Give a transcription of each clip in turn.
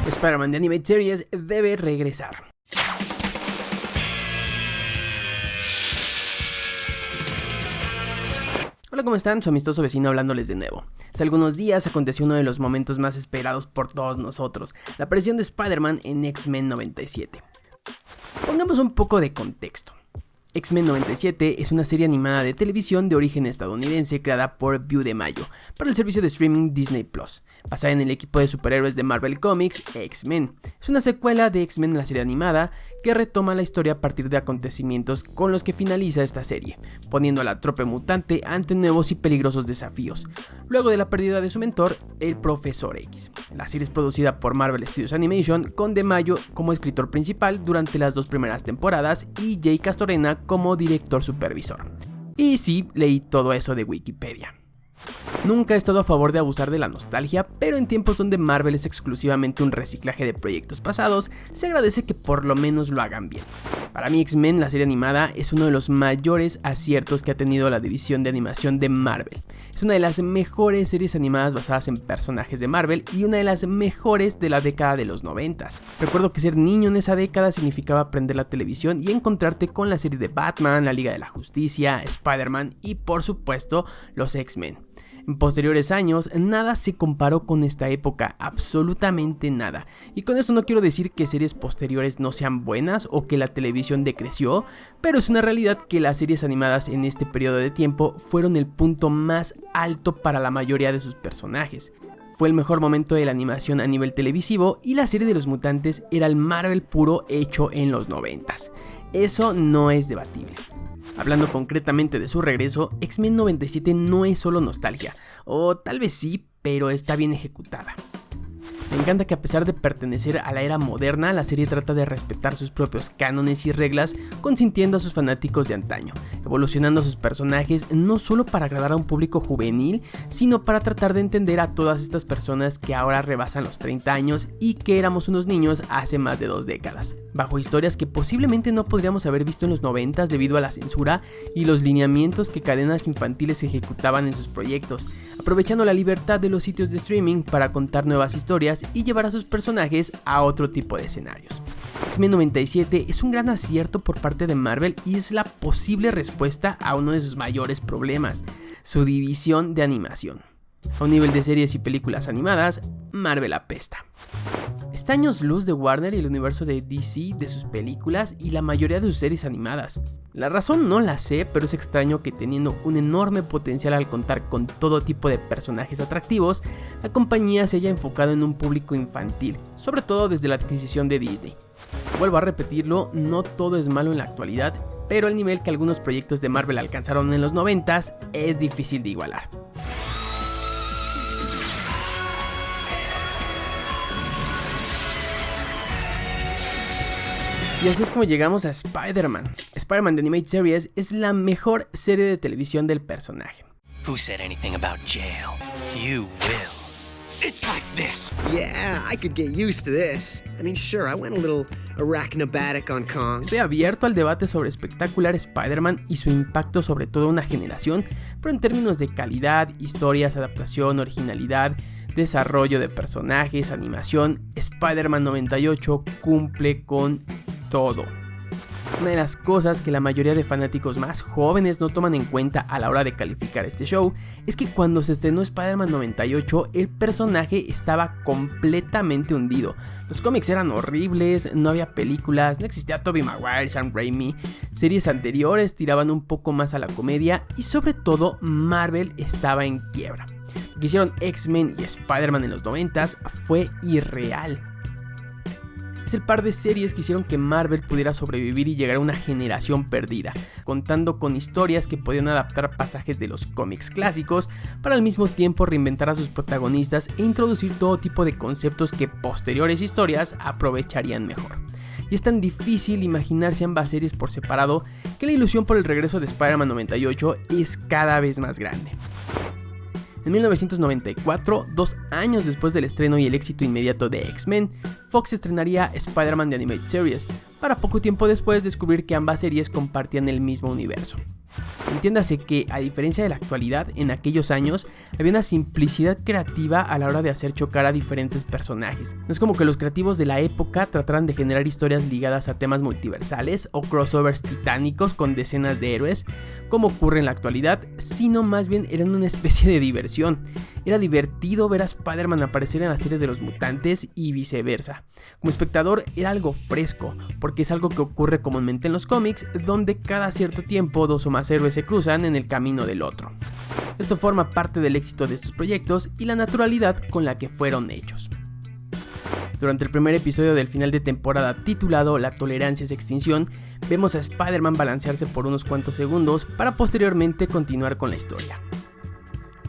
Spider-Man The Animated Series debe regresar. Hola, ¿cómo están? Su amistoso vecino hablándoles de nuevo. Hace algunos días aconteció uno de los momentos más esperados por todos nosotros, la aparición de Spider-Man en X-Men 97. Pongamos un poco de contexto. X-Men 97 es una serie animada de televisión de origen estadounidense creada por View de Mayo para el servicio de streaming Disney Plus, basada en el equipo de superhéroes de Marvel Comics, X-Men. Es una secuela de X-Men, la serie animada, que retoma la historia a partir de acontecimientos con los que finaliza esta serie, poniendo a la tropa mutante ante nuevos y peligrosos desafíos, luego de la pérdida de su mentor, el Profesor X. La serie es producida por Marvel Studios Animation, con De Mayo como escritor principal durante las 2 primeras temporadas y Jay Castorena como director supervisor. Y sí, leí todo eso de Wikipedia. Nunca he estado a favor de abusar de la nostalgia, pero en tiempos donde Marvel es exclusivamente un reciclaje de proyectos pasados, se agradece que por lo menos lo hagan bien. Para mí, X-Men, la serie animada, es uno de los mayores aciertos que ha tenido la división de animación de Marvel. Es una de las mejores series animadas basadas en personajes de Marvel y una de las mejores de la década de los 90s. Recuerdo que ser niño en esa década significaba aprender la televisión y encontrarte con la serie de Batman, la Liga de la Justicia, Spider-Man y por supuesto los X-Men. En posteriores años, nada se comparó con esta época, absolutamente nada. Y con esto no quiero decir que series posteriores no sean buenas o que la televisión decreció, pero es una realidad que las series animadas en este periodo de tiempo fueron el punto más alto para la mayoría de sus personajes. Fue el mejor momento de la animación a nivel televisivo y la serie de los mutantes era el Marvel puro hecho en los 90s. Eso no es debatible. Hablando concretamente de su regreso, X-Men 97 no es solo nostalgia, o tal vez sí, pero está bien ejecutada. Me encanta que a pesar de pertenecer a la era moderna, la serie trata de respetar sus propios cánones y reglas, consintiendo a sus fanáticos de antaño, evolucionando a sus personajes no solo para agradar a un público juvenil, sino para tratar de entender a todas estas personas que ahora rebasan los 30 años y que éramos unos niños hace más de 2 décadas, bajo historias que posiblemente no podríamos haber visto en los 90s debido a la censura y los lineamientos que cadenas infantiles ejecutaban en sus proyectos, aprovechando la libertad de los sitios de streaming para contar nuevas historias y llevar a sus personajes a otro tipo de escenarios. X-Men 97 es un gran acierto por parte de Marvel y es la posible respuesta a uno de sus mayores problemas, su división de animación. A un nivel de series y películas animadas, Marvel apesta. Está años luz de Warner y el universo de DC, de sus películas y la mayoría de sus series animadas. La razón no la sé, pero es extraño que teniendo un enorme potencial al contar con todo tipo de personajes atractivos, la compañía se haya enfocado en un público infantil, sobre todo desde la adquisición de Disney. Vuelvo a repetirlo, no todo es malo en la actualidad, pero el nivel que algunos proyectos de Marvel alcanzaron en los 90s es difícil de igualar. Y así es como llegamos a Spider-Man. Spider-Man The Animated Series es la mejor serie de televisión del personaje. Who said anything about jail? You will. It's like this. Yeah, I could get used to this. I mean, sure, I went a little arachnobatic on Kong. Estoy abierto al debate sobre espectacular Spider-Man y su impacto sobre toda una generación, pero en términos de calidad, historias, adaptación, originalidad, desarrollo de personajes, animación, Spider-Man 98 cumple con todo. Una de las cosas que la mayoría de fanáticos más jóvenes no toman en cuenta a la hora de calificar este show es que cuando se estrenó Spider-Man 98 el personaje estaba completamente hundido. Los cómics eran horribles, no había películas, no existía Tobey Maguire, Sam Raimi, series anteriores tiraban un poco más a la comedia y sobre todo Marvel estaba en quiebra. Lo que hicieron X-Men y Spider-Man en los 90s fue irreal. Es el par de series que hicieron que Marvel pudiera sobrevivir y llegar a una generación perdida, contando con historias que podían adaptar pasajes de los cómics clásicos para al mismo tiempo reinventar a sus protagonistas e introducir todo tipo de conceptos que posteriores historias aprovecharían mejor. Y es tan difícil imaginarse ambas series por separado que la ilusión por el regreso de Spider-Man 98 es cada vez más grande. En 1994, 2 años después del estreno y el éxito inmediato de X-Men, Fox estrenaría Spider-Man The Animated Series, para poco tiempo después descubrir que ambas series compartían el mismo universo. Entiéndase que, a diferencia de la actualidad, en aquellos años había una simplicidad creativa a la hora de hacer chocar a diferentes personajes. No es como que los creativos de la época trataran de generar historias ligadas a temas multiversales o crossovers titánicos con decenas de héroes, como ocurre en la actualidad, sino más bien eran una especie de diversión. Era divertido ver a Spider-Man aparecer en la serie de los mutantes y viceversa. Como espectador era algo fresco, porque es algo que ocurre comúnmente en los cómics, donde cada cierto tiempo dos o más héroes se cruzan en el camino del otro. Esto forma parte del éxito de estos proyectos y la naturalidad con la que fueron hechos. Durante el primer episodio del final de temporada titulado La tolerancia es extinción, vemos a Spider-Man balancearse por unos cuantos segundos para posteriormente continuar con la historia.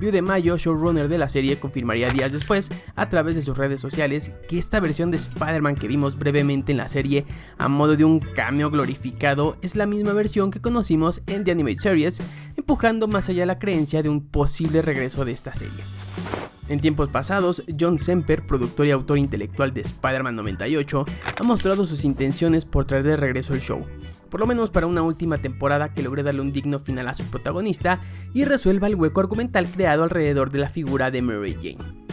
View de Mayo, showrunner de la serie, confirmaría días después, a través de sus redes sociales, que esta versión de Spider-Man que vimos brevemente en la serie a modo de un cameo glorificado es la misma versión que conocimos en The Animated Series, empujando más allá la creencia de un posible regreso de esta serie. En tiempos pasados, John Semper, productor y autor intelectual de Spider-Man 98, ha mostrado sus intenciones por traer de regreso el show, por lo menos para una última temporada que logre darle un digno final a su protagonista y resuelva el hueco argumental creado alrededor de la figura de Mary Jane.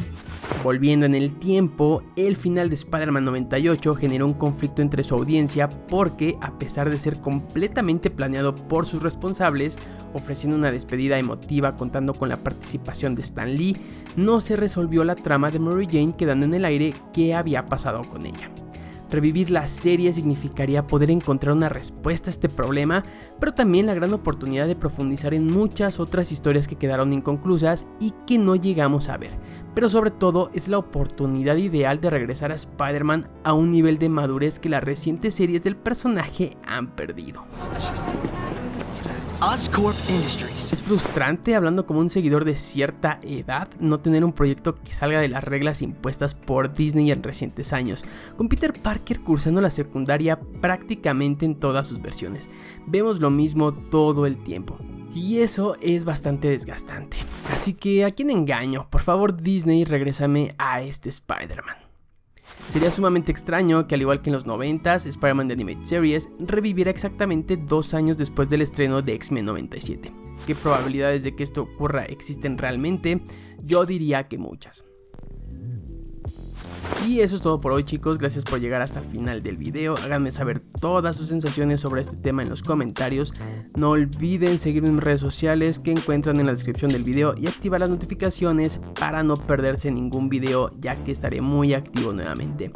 Volviendo en el tiempo, el final de Spider-Man 98 generó un conflicto entre su audiencia porque, a pesar de ser completamente planeado por sus responsables, ofreciendo una despedida emotiva contando con la participación de Stan Lee, no se resolvió la trama de Mary Jane, quedando en el aire qué había pasado con ella. Revivir la serie significaría poder encontrar una respuesta a este problema, pero también la gran oportunidad de profundizar en muchas otras historias que quedaron inconclusas y que no llegamos a ver. Pero sobre todo es la oportunidad ideal de regresar a Spider-Man a un nivel de madurez que las recientes series del personaje han perdido. Oscorp Industries. Es frustrante, hablando como un seguidor de cierta edad, no tener un proyecto que salga de las reglas impuestas por Disney en recientes años, con Peter Parker cursando la secundaria prácticamente en todas sus versiones. Vemos lo mismo todo el tiempo, y eso es bastante desgastante. Así que, ¿a quién engaño? Por favor, Disney, regrésame a este Spider-Man. Sería sumamente extraño que, al igual que en los 90s, Spider-Man The Animated Series reviviera exactamente 2 años después del estreno de X-Men 97. ¿Qué probabilidades de que esto ocurra existen realmente? Yo diría que muchas. Y eso es todo por hoy, chicos, gracias por llegar hasta el final del video. Háganme saber todas sus sensaciones sobre este tema en los comentarios. No olviden seguirme en mis redes sociales que encuentran en la descripción del video y activar las notificaciones para no perderse ningún video, ya que estaré muy activo nuevamente.